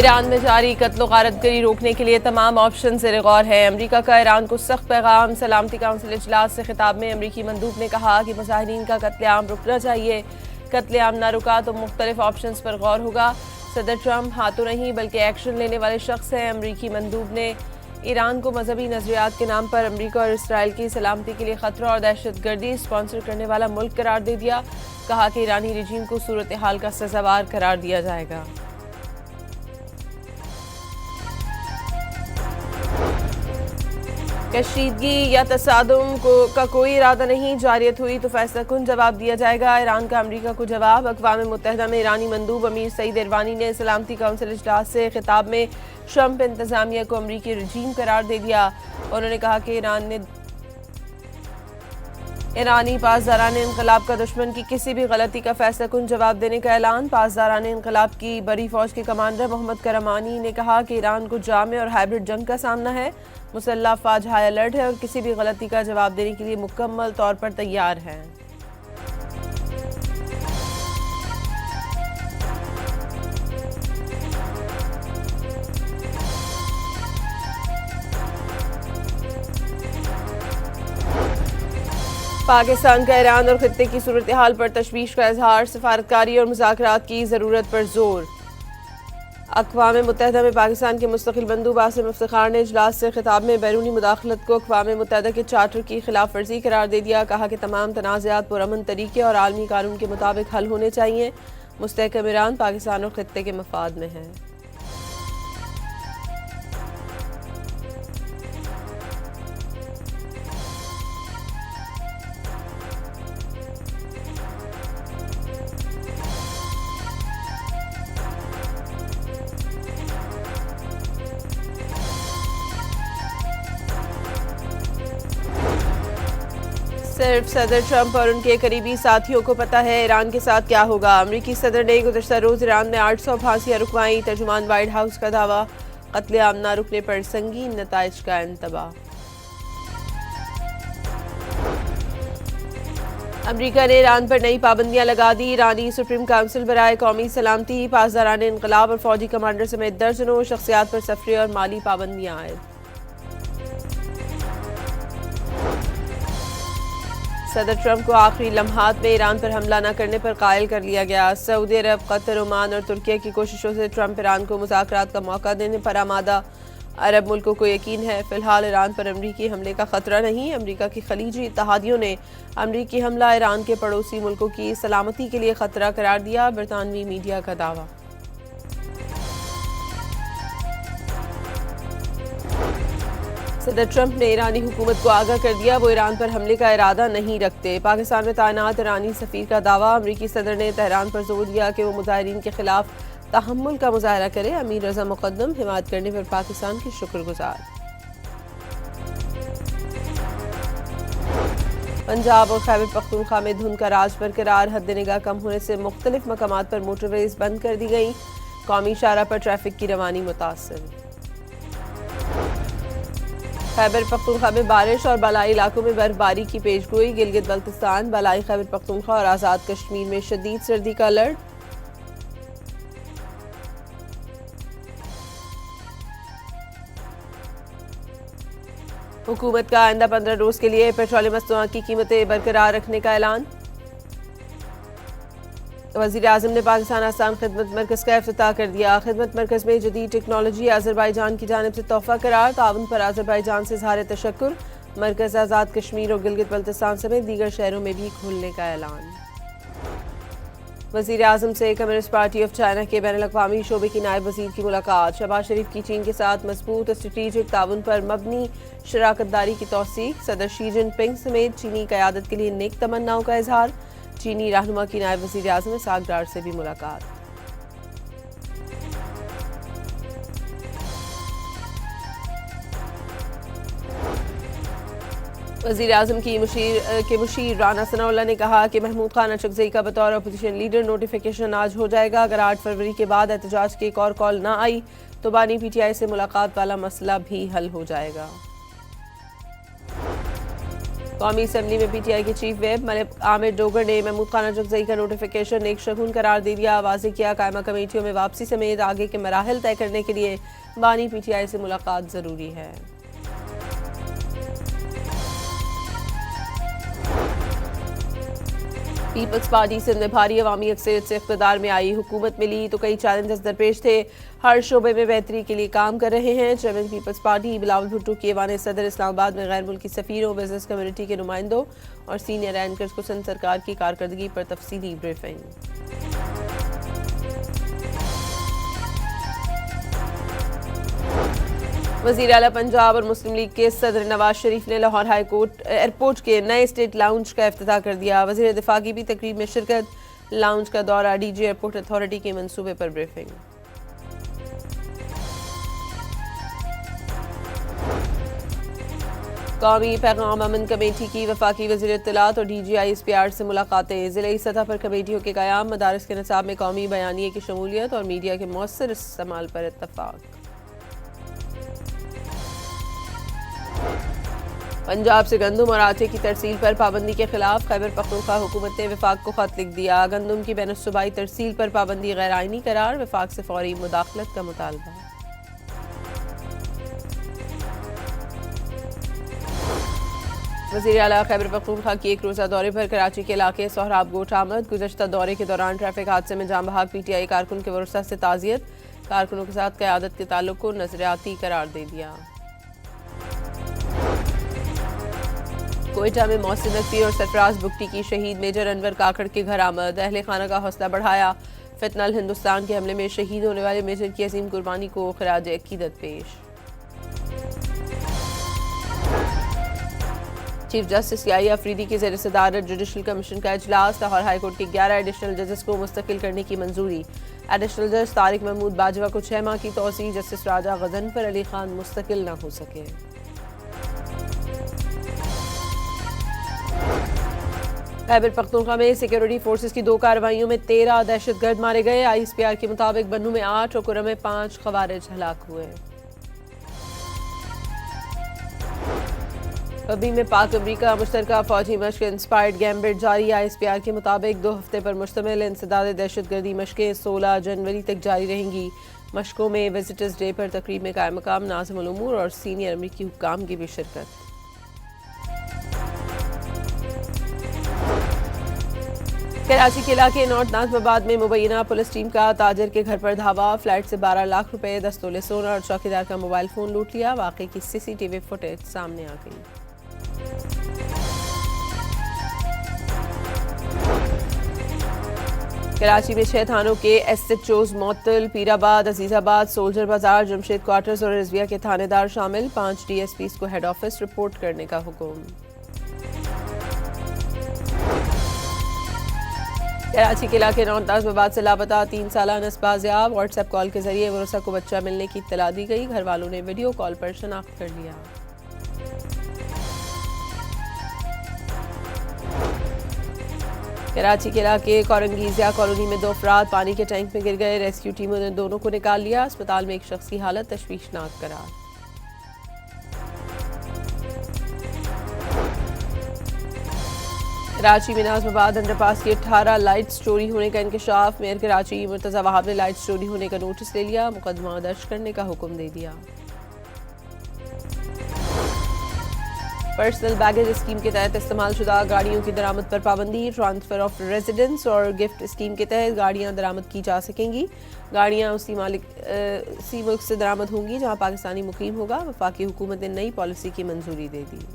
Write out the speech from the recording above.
Iran में जारी कत्ल गारतगरी रोकने के लिए तमाम ऑप्शन ज़ेर गौर है। अमरीका का ईरान को सख्त पैगाम। सलामती काउंसिल इजलास से खिताब में अमरीकी मंदूब ने कहा कि मुजाहिरीन का कत्लेआम रुकना चाहिए। कत्लेआम ना रुका तो मुख्तलिफ ऑप्शन पर गौर होगा। सदर ट्रंप हाथों नहीं बल्कि एक्शन लेने वाले शख्स हैं। अमरीकी मंदूब ने ईरान को मजहबी नजरियात के नाम पर अमरीका और इसराइल की सलामती के लिए खतरा और दहशतगर्दी स्पॉन्सर करने वाला मुल्क करार दे दिया। कहा कि ईरानी रजीम को सूरत हाल का सजावार करार दिया जाएगा। कशीदगी या तसादुम का कोई इरादा नहीं। जारियत हुई तो फैसला कुन जवाब दिया जाएगा। ईरान का अमरीका को जवाब। अक़वाम मुत्तहिदा में ईरानी मंदूब अमीर सईद इरवानी ने सलामती काउंसिल इजलास से खिताब में ट्रंप इंतजामिया को अमरीकी रजीम करार दे दिया। उन्होंने कहा कि ईरानी पासदारान इनकलाब का दुश्मन की किसी भी गलती का फैसला कुन जवाब देने का ऐलान। पासदारान इनकलाब की बड़ी फौज के कमांडर मोहम्मद करमानी ने कहा कि ईरान को जामे और हाइब्रिड जंग का सामना है। मुसल्लह अफवाज हाई अलर्ट है और किसी भी गलती का जवाब देने के लिए मुकम्मल तौर पर तैयार है। पाकिस्तान का ईरान और खित्ते की सूरत हाल पर तशवीश का इजहार। सफारतकारी और मुज़ाकरात की ज़रूरत पर जोर। अक़वाम मुत्तहिदा में पाकिस्तान के मुस्तक़िल मंदूब आसिम इफ्तिखार ने इजलास से खिताब में बैरूनी मुदाखलत को अक़वाम मुत्तहिदा के चार्टर की खिलाफ वर्जी करार दे दिया। कहा कि तमाम तनाज़ात पुरअमन तरीके और आलमी कानून के मुताबिक हल होने चाहिए। मुस्तहकम ईरान पाकिस्तान और खित्ते के मफाद में है। सिर्फ सदर ट्रंप और उनके करीबी साथियों को पता है ईरान के साथ क्या होगा। अमरीकी सदर ने गुज़श्ता रोज़ ईरान में 800 फांसियाँ रुकवाईं। तर्जुमान वाइट हाउस का दावा। कत्लेआम ना रुकने पर संगीन नताइज का इंतबाह। अमरीका ने ईरान पर नई पाबंदियां लगा दी। ईरानी सुप्रीम काउंसिल बराए कौमी सलामती, पासदारान इनकलाब और फौजी कमांडर समेत दर्जनों शख्सियात पर सफरी और माली पाबंदियां आयद। सदर ट्रंप को आखिरी लम्हात में ईरान पर हमला न करने पर कायल कर लिया गया। सऊदी अरब, कतर, ओमान और तुर्की की कोशिशों से ट्रंप ईरान को मुज़ाकरात का मौका देने पर आमादा। अरब मुल्कों को यकीन है फिलहाल ईरान पर अमरीकी हमले का खतरा नहीं। अमरीका की खलीजी इत्तेहादियों ने अमरीकी हमला ईरान के पड़ोसी मुल्कों की सलामती के लिए खतरा करार दिया। बरतानवी मीडिया का दावा। सदर ट्रंप ने ईरानी हुकूमत को आगाह कर दिया वो ईरान पर हमले का इरादा नहीं रखते। पाकिस्तान में तैनात ईरानी सफ़ीर का दावा। अमरीकी सदर ने तेहरान पर जोर दिया कि वो मुजाहिरीन के खिलाफ तहम्मुल का मुजाहरा करे। अमीर रजा मुक़द्दम हिमायत करने पर पाकिस्तान की शुक्रगुजार। पंजाब और खैबर पख्तूनख्वा में धुंध का राज बरकरार। हद निगाह कम होने से मुख्तलिफ मकामात पर मोटरवेज बंद कर दी गई। कौमी शाहराह पर ट्रैफिक की रवानी मुतासर। खैबर पख्तूनख्वा में बारिश और बालाई इलाकों में बर्फबारी की पेशगोई। गिलगित बल्तिस्तान, बालाई खैबर पख्तूनख्वा और आज़ाद कश्मीर में शदीद सर्दी का अलर्ट। हुकूमत का आइंदा 15 रोज के लिए पेट्रोलियम मसनूआत की कीमतें बरकरार रखने का ऐलान। वज़ीर आज़म ने पाकिस्तान आसान खिदमत मरकज़ का इफ्तिताह कर दिया। खिदमत मरकज़ में जदीद टेक्नोलॉजी अज़रबाईजान की जानिब से तोहफ़ा करार। ताउन पर अज़रबाईजान से इज़हार तशक्कुर। मरकज़ आज़ाद कश्मीर और गिलगित बल्तिस्तान समेत दीगर शहरों में भी खुलने का ऐलान। वज़ीर आज़म से कम्युनिस्ट पार्टी ऑफ चाइना के बैनुल अक़वामी शोबे की नायब वज़ीर की मुलाकात। शहबाज शरीफ की चीन के साथ मजबूत स्ट्रेटेजिक ताउन पर मबनी शराकतदारी की तौसीक़। सदर शी जिनपिंग समेत चीनी क़यादत के लिए नेक तमन्नाओं का इजहार। चीनी रहनुमा की नायब वज़ीर आज़म इसहाक़ डार से भी मुलाकात। वज़ीर आज़म की मुशीर राना सनाउल्लाह ने कहा कि महमूद खान अचकज़ई का बतौर अपोजिशन लीडर नोटिफिकेशन आज हो जाएगा। अगर 8 फरवरी के बाद एहतजाज की एक और कॉल ना आई तो बानी PTI से मुलाकात वाला मसला भी हल हो जाएगा। कौमी असम्बली में PTI के चीफ व्हिप मलिक आमिर डोगर ने महमूद खान अजगज़ई का नोटिफिकेशन एक शगुन करार दे दिया। वाज़ेह किया कायमा कमेटियों में वापसी समेत आगे के मराहल तय करने के लिए बानी PTI से मुलाकात ज़रूरी है। पीपल्स पार्टी सिंध में भारी अवामी अक्सरियत से इक़्तिदार में आई, हुकूमत मिली तो कई चैलेंजेस दरपेश थे, हर शोबे में बेहतरी के लिए काम कर रहे हैं। चेयरमैन पीपल्स पार्टी बिलावल भुट्टो की ऐवान सदर इस्लामाबाद में गैर मुल्की सफ़ीरों, बिजनेस कम्युनिटी के नुमाइंदों और सीनियर एंकर्स को सिंध सरकार की कारकर्दगी पर तफसीली ब्रीफिंग। वज़ीर आला पंजाब और मुस्लिम लीग के सदर नवाज शरीफ ने लाहौर हाई कोर्ट एयरपोर्ट के नए स्टेट लाउंज का इफ्तिताह कर दिया। वज़ीर दिफा की भी तकरीब में शिरकत, लाउंज का दौरा, DG एयरपोर्ट अथॉरिटी के मंसूबे पर ब्रीफिंग। कौमी पैगाम अमन कमेटी की वफाकी वज़ीर इत्तलात और DG ISPR से मुलाकातें, ज़िले सतह पर कमेटियों के क़याम, मदारस के निसाब में कौमी बयानिए की शमूलियत और मीडिया के मौसर इस्तेमाल पर इत्तफाक। पंजाब से गंदम और आटे की तरसील पर पाबंदी के खिलाफ खैबर पख्तूनख्वा हुकूमत ने वफाक को खत लिख दिया। गंदम की बैनुस्सूबाई तरसील पर पाबंदी गैर आइनी करार, वफाक से फौरी मुदाखलत का मुतालबा। वज़ीर आला खैबर पख्तूनख्वा की एक रोज़ा दौरे पर कराची के इलाके सोहराब गोट आमद। गुज़श्ता दौरे के दौरान ट्रैफिक हादसे में जाम बहाक PTI कारकुन के वरुसा से ताज़ियत, कारकुनों के साथ क़यादत के ताल्लुक को नज़रियाती करार दे दिया। कोयटा में मोहसिन नकवी और सरफराज बुगटी की शहीद मेजर अनवर काकड़ के घर आमद, अहले खाना का हौसला बढ़ाया। फितनल हिंदुस्तान के हमले में शहीद होने वाले मेजर की अजीम कुर्बानी को खराज अकीदत पेश। चीफ जस्टिस याही अफरीदी की ज़ेर सदारत जुडिशल कमीशन का इजलास, लाहौर हाई कोर्ट के 11 एडिशनल जजेस को मुस्तकिल करने की मंजूरी। एडिशनल जज तारिक महमूद बाजवा को 6 माह की तौसीह, जस्टिस राजा गजनफर अली खान मुस्तकिल न हो सके। खैबर पख्तूनख्वा में सिक्योरिटी फोर्सेस की 2 कार्रवाइयों में 13 दहशतगर्द मारे गए। ISPR के मुताबिक बन्नू में 8 और कुर्रम में 5 खवारिज हलाक हुए। कभी में पाक अमरीका मुश्तरका फौजी मशक इंस्पायर्ड गैम्बिट जारी। ISPR के मुताबिक 2 हफ्ते पर मुश्तमिल इंसदाद दहशतगर्दी मशकें 16 जनवरी तक जारी रहेंगी। मशकों में विजिटर्स डे पर तकरीब में कायम मकाम नाज़िमुल उमूर और सीनियर अमरीकी हुक्काम की भी शिरकत। कराची के इलाके नॉर्थ नाज़िमाबाद में मुबैना पुलिस टीम का ताजर के घर पर धावा, फ्लैट से 12 लाख रुपए, 10 तोले सोना और चौकीदार का मोबाइल फोन लूट लिया। वाक़े की CCTV फुटेज सामने आ गई। कराची में 6 थानों के SHOs मौतल, पीराबाद, अजीजाबाद, सोल्जर बाजार, जमशेद क्वार्टर्स और रिजविया के थानेदार शामिल। 5 DSPs को हेड ऑफिस रिपोर्ट करने का हुक्म। कराची के इलाके नॉर्थ नाज़िमाबाद से लापता 3 साला अनस बाजियाब, व्हाट्सएप कॉल के जरिए वरुसा को बच्चा मिलने की इत्तला दी गई। घर वालों ने वीडियो कॉल पर शनाख्त कर लिया। कराची के इलाके कोरंगीजिया कॉलोनी में 2 अफराद पानी के टैंक में गिर गए। रेस्क्यू टीमों ने दोनों को निकाल लिया। अस्पताल में एक शख्स की हालत तशवीशनाक करार। कराची में नाज़िमाबाद अंडरपास की 18 लाइट्स चोरी होने का इंकशाफ। मेयर कराची मुर्तज़ा वहाब ने लाइट्स चोरी होने का नोटिस ले लिया, मुकदमा दर्ज करने का हुक्म दे दिया। पर्सनल बैगेज स्कीम के तहत इस्तेमाल शुदा गाड़ियों की दरामद पर पाबंदी। ट्रांसफर ऑफ रेजिडेंस और गिफ्ट स्कीम के तहत गाड़ियां दरामद की जा सकेंगी। गाड़ियां उसी मुल्क से दरामद होंगी जहां पाकिस्तानी मुकीम होगा। वफाकी हुकूमत ने नई पॉलिसी की मंजूरी दे दी।